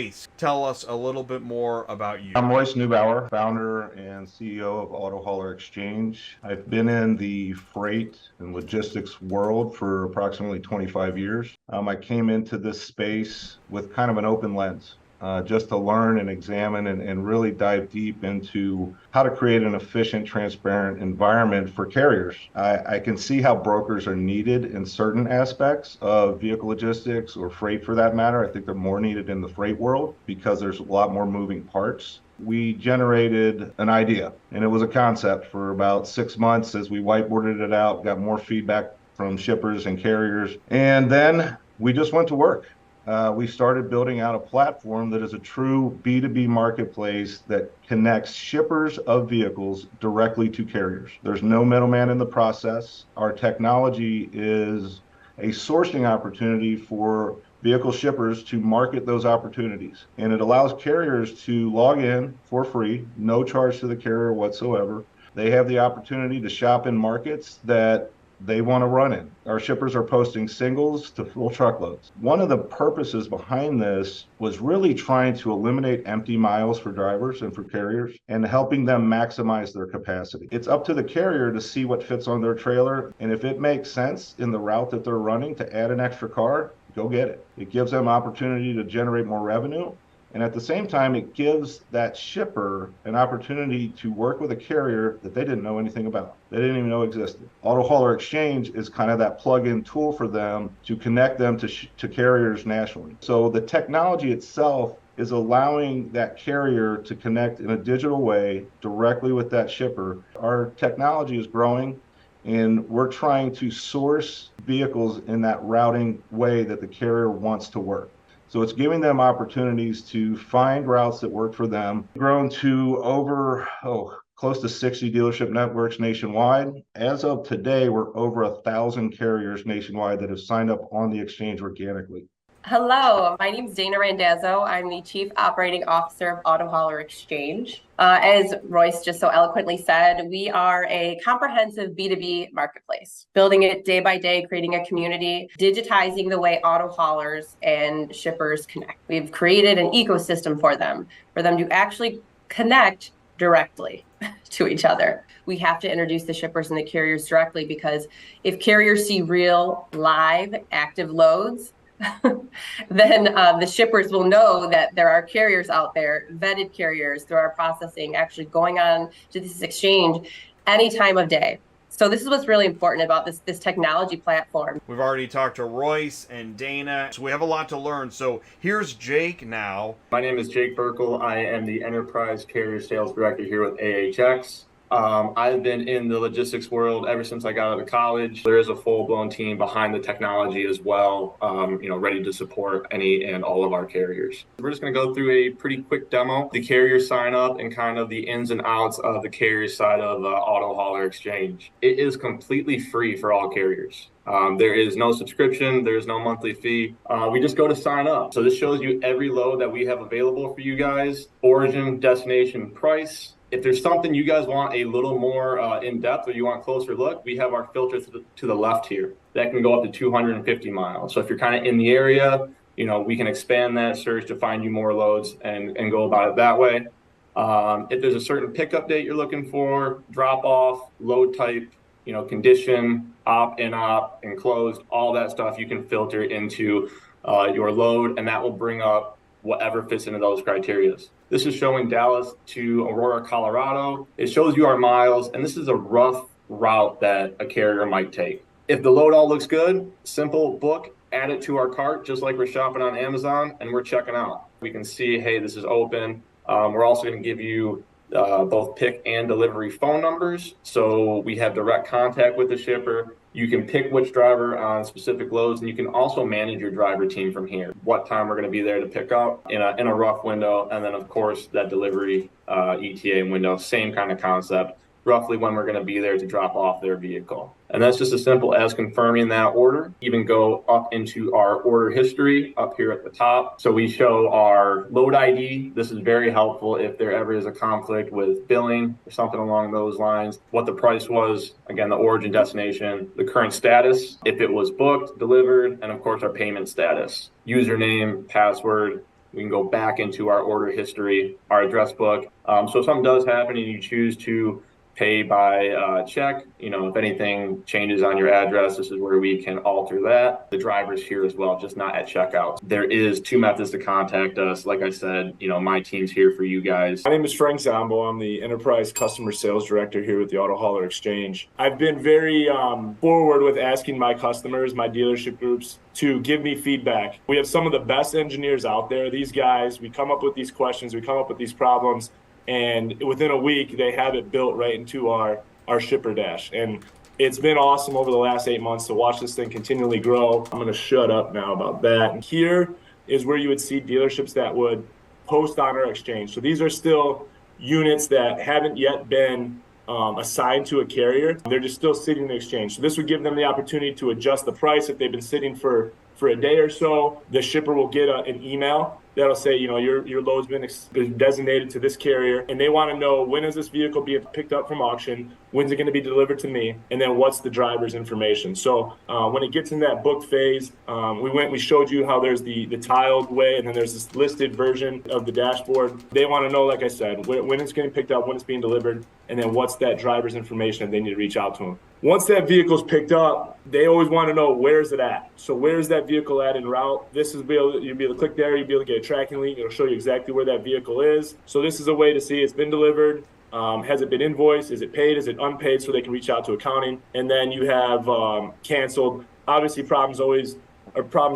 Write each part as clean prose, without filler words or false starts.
Royce, tell us a little bit more about you. I'm Royce Neubauer, founder and CEO of Auto Hauler Exchange. I've been in the freight and logistics world for approximately 25 years. I came into this space with kind of an open lens. Just to learn and examine and really dive deep into how to create an efficient, transparent environment for carriers. I can see how brokers are needed in certain aspects of vehicle logistics or freight for that matter. I think they're more needed in the freight world because there's a lot more moving parts. We generated an idea, and it was a concept for about 6 months as we whiteboarded it out, got more feedback from shippers and carriers, and then we just went to work. We started building out a platform that is a true B2B marketplace that connects shippers of vehicles directly to carriers. There's no middleman in the process. Our technology is a sourcing opportunity for vehicle shippers to market those opportunities. And it allows carriers to log in for free, no charge to the carrier whatsoever. They have the opportunity to shop in markets that they want to run in. Our shippers are posting singles to full truckloads. One of the purposes behind this was really trying to eliminate empty miles for drivers and for carriers and helping them maximize their capacity. It's up to the carrier to see what fits on their trailer, and if it makes sense in the route that they're running to add an extra car, go get it. It gives them opportunity to generate more revenue. And at the same time, it gives that shipper an opportunity to work with a carrier that they didn't know anything about. They didn't even know existed. Auto Hauler Exchange is kind of that plug-in tool for them to connect them to carriers nationally. So the technology itself is allowing that carrier to connect in a digital way directly with that shipper. Our technology is growing, and we're trying to source vehicles in that routing way that the carrier wants to work. So it's giving them opportunities to find routes that work for them. Grown to over, close to 60 dealership networks nationwide. As of today, we're over 1,000 carriers nationwide that have signed up on the exchange organically. Hello, my name is Dana Randazzo. I'm the Chief Operating Officer of Auto Hauler Exchange. As Royce just so eloquently said, we are a comprehensive B2B marketplace, building it day by day, creating a community, digitizing the way auto haulers and shippers connect. We've created an ecosystem for them to actually connect directly to each other. We have to introduce the shippers and the carriers directly, because if carriers see real, live, active loads, then the shippers will know that there are carriers out there, vetted carriers through our processing, actually going on to this exchange any time of day. So this is what's really important about this technology platform. We've already talked to Royce and Dana, so we have a lot to learn. So here's Jake now. My name is Jake Berkal. I am the Enterprise Carrier Sales Director here with AHX. I've been in the logistics world ever since I got out of college. There is a full-blown team behind the technology as well, ready to support any and all of our carriers. We're just going to go through a pretty quick demo, the carrier sign up and kind of the ins and outs of the carrier side of Auto Hauler Exchange. It is completely free for all carriers. There is no subscription. There's no monthly fee. We just go to sign up. So this shows you every load that we have available for you guys, origin, destination, price. If there's something you guys want a little more in-depth or you want a closer look, we have our filter to the left here. That can go up to 250 miles. So if you're kind of in the area, we can expand that search to find you more loads and go about it that way. If there's a certain pickup date you're looking for, drop off, load type, condition, op, enclosed, all that stuff you can filter into your load, and that will bring up whatever fits into those criteria. This is showing Dallas to Aurora, Colorado. It shows you our miles, and this is a rough route that a carrier might take. If the load all looks good, simple book, add it to our cart, just like we're shopping on Amazon, and we're checking out. We can see, hey, this is open. We're also going to give you both pick and delivery phone numbers. So we have direct contact with the shipper. You can pick which driver on specific loads, and you can also manage your driver team from here. What time we're going to be there to pick up in a rough window. And then, of course, that delivery ETA window, same kind of concept. roughly when we're going to be there to drop off their vehicle. And that's just as simple as confirming that order. Even go up into our order history up here at the top. So we show our load ID. This is very helpful if there ever is a conflict with billing or something along those lines. What the price was, again, the origin, destination, the current status, if it was booked, delivered, and of course our payment status, username, password, We can go back into our order history, our address book. So if something does happen and you choose to pay by check, if anything changes on your address, this is where we can alter that. The driver's here as well, just not at checkout. There is 2 methods to contact us. Like I said, my team's here for you guys. My name is Zombo. I'm the Enterprise Customer Sales Director here with the Auto Hauler Exchange. I've been very forward with asking my customers, my dealership groups, to give me feedback. We have some of the best engineers out there. These guys, we come up with these questions, we come up with these problems, and within a week, they have it built right into our shipper dash. And it's been awesome over the last 8 months to watch this thing continually grow. I'm gonna shut up now about that. And here is where you would see dealerships that would post on our exchange. So these are still units that haven't yet been assigned to a carrier. They're just still sitting in the exchange. So this would give them the opportunity to adjust the price if they've been sitting for a day or so. The shipper will get an email that'll say, your load's been designated to this carrier, and they want to know, when is this vehicle being picked up from auction? When's it going to be delivered to me? And then what's the driver's information? So when it gets in that booked phase, we showed you how there's the tiled way, and then there's this listed version of the dashboard. They want to know, like I said, when it's getting picked up, when it's being delivered, and then what's that driver's information, and they need to reach out to them. Once that vehicle's picked up, they always want to know, where's it at? So where's that vehicle at en route? You'll be able to click there, you'll be able to get a tracking link. It'll show you exactly where that vehicle is. So this is a way to see it's been delivered. Has it been invoiced? Is it paid? Is it unpaid? So they can reach out to accounting. And then you have canceled. Obviously, problems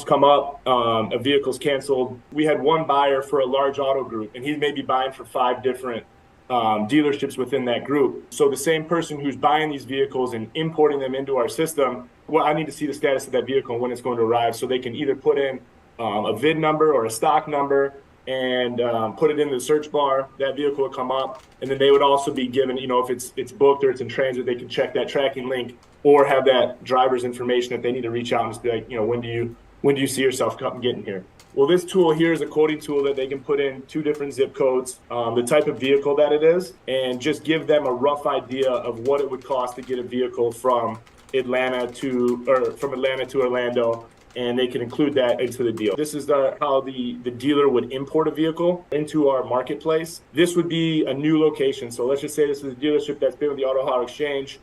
come up. A vehicle's canceled. We had one buyer for a large auto group, and he may be buying for 5 different dealerships within that group. So the same person who's buying these vehicles and importing them into our system, I need to see the status of that vehicle and when it's going to arrive, so they can either put in a VIN number or a stock number and put it in the search bar. That vehicle will come up, and then they would also be given, if it's booked or it's in transit, they can check that tracking link or have that driver's information if they need to reach out and just be like, when do you see yourself getting here? Well, this tool here is a quoting tool that they can put in 2 different zip codes, the type of vehicle that it is, and just give them a rough idea of what it would cost to get a vehicle from Atlanta to Orlando, and they can include that into the deal. This is how the dealer would import a vehicle into our marketplace. This would be a new location. So let's just say this is a dealership that's been with the Auto Hauler Exchange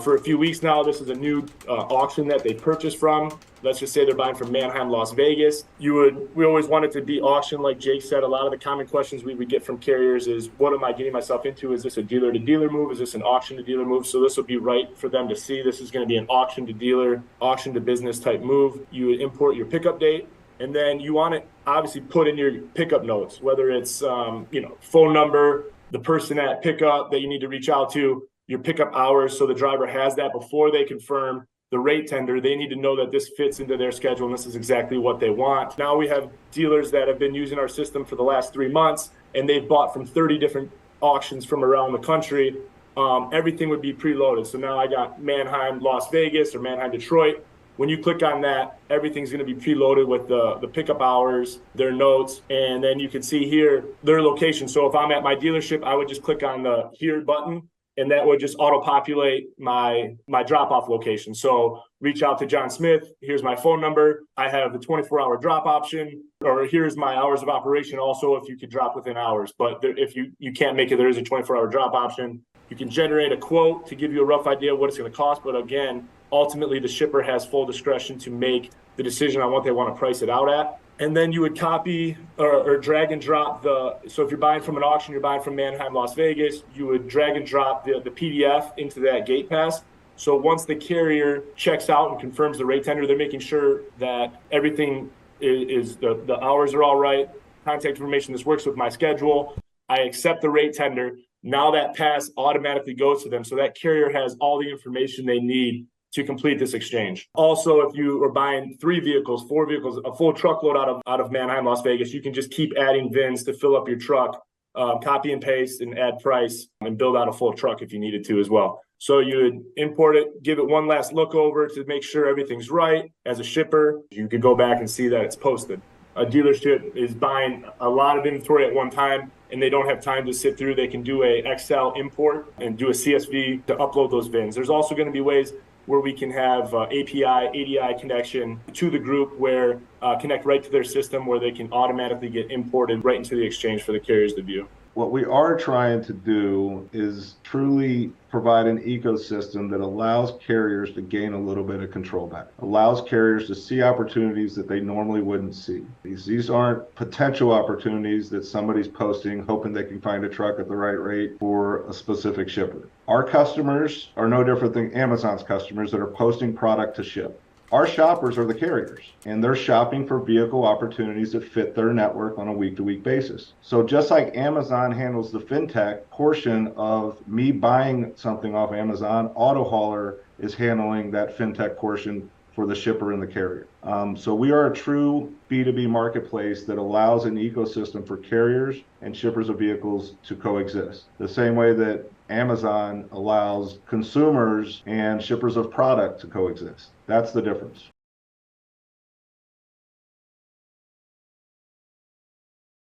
for a few weeks now. This is a new auction that they purchased from. Let's just say they're buying from Manheim, Las Vegas. We always want it to be auction, like Jake said. A lot of the common questions we would get from carriers is, what am I getting myself into? Is this a dealer-to-dealer move? Is this an auction-to-dealer move? So this would be right for them to see. This is going to be an auction-to-dealer, auction-to-business type move. You would import your pickup date, and then you want to obviously put in your pickup notes, whether it's phone number, the person at pickup that you need to reach out to, your pickup hours, so the driver has that before they confirm the rate tender. They need to know that this fits into their schedule and this is exactly what they want. Now we have dealers that have been using our system for the last 3 months, and they've bought from 30 different auctions from around the country. Everything would be preloaded. So now I got Manheim, Las Vegas, or Manheim, Detroit. When you click on that, everything's going to be preloaded with the pickup hours, their notes, and then you can see here their location. So if I'm at my dealership, I would just click on the Here button, and that would just auto-populate my drop-off location. So reach out to John Smith. Here's my phone number. I have the 24-hour drop option, or here's my hours of operation also if you could drop within hours. But if you can't make it, there is a 24-hour drop option. You can generate a quote to give you a rough idea of what it's going to cost. But again, ultimately, the shipper has full discretion to make the decision on what they want to price it out at. And then you would copy or drag and drop so if you're buying from an auction, you're buying from Manheim, Las Vegas, you would drag and drop the PDF into that gate pass. So once the carrier checks out and confirms the rate tender, they're making sure that everything is the hours are all right, contact information, this works with my schedule. I accept the rate tender. Now that pass automatically goes to them. So that carrier has all the information they need to complete this exchange. Also, if you are buying 3 vehicles, 4 vehicles, a full truckload out of Manheim, Las Vegas, you can just keep adding VINs to fill up your truck, copy and paste and add price, and build out a full truck if you needed to as well. So you would import it, give it one last look over to make sure everything's right. As a shipper, you could go back and see that it's posted. A dealership is buying a lot of inventory at one time, and they don't have time to sit through. They can do a Excel import and do a CSV to upload those VINs. There's also going to be ways where we can have API, ADI connection to the group where connect right to their system where they can automatically get imported right into the exchange for the carriers to view. What we are trying to do is truly provide an ecosystem that allows carriers to gain a little bit of control back, allows carriers to see opportunities that they normally wouldn't see. These aren't potential opportunities that somebody's posting, hoping they can find a truck at the right rate for a specific shipper. Our customers are no different than Amazon's customers that are posting product to ship. Our shoppers are the carriers, and they're shopping for vehicle opportunities that fit their network on a week-to-week basis. So just like Amazon handles the fintech portion of me buying something off Amazon, AutoHauler is handling that fintech portion for the shipper and the carrier. So we are a true B2B marketplace that allows an ecosystem for carriers and shippers of vehicles to coexist. The same way that Amazon allows consumers and shippers of product to coexist. That's the difference.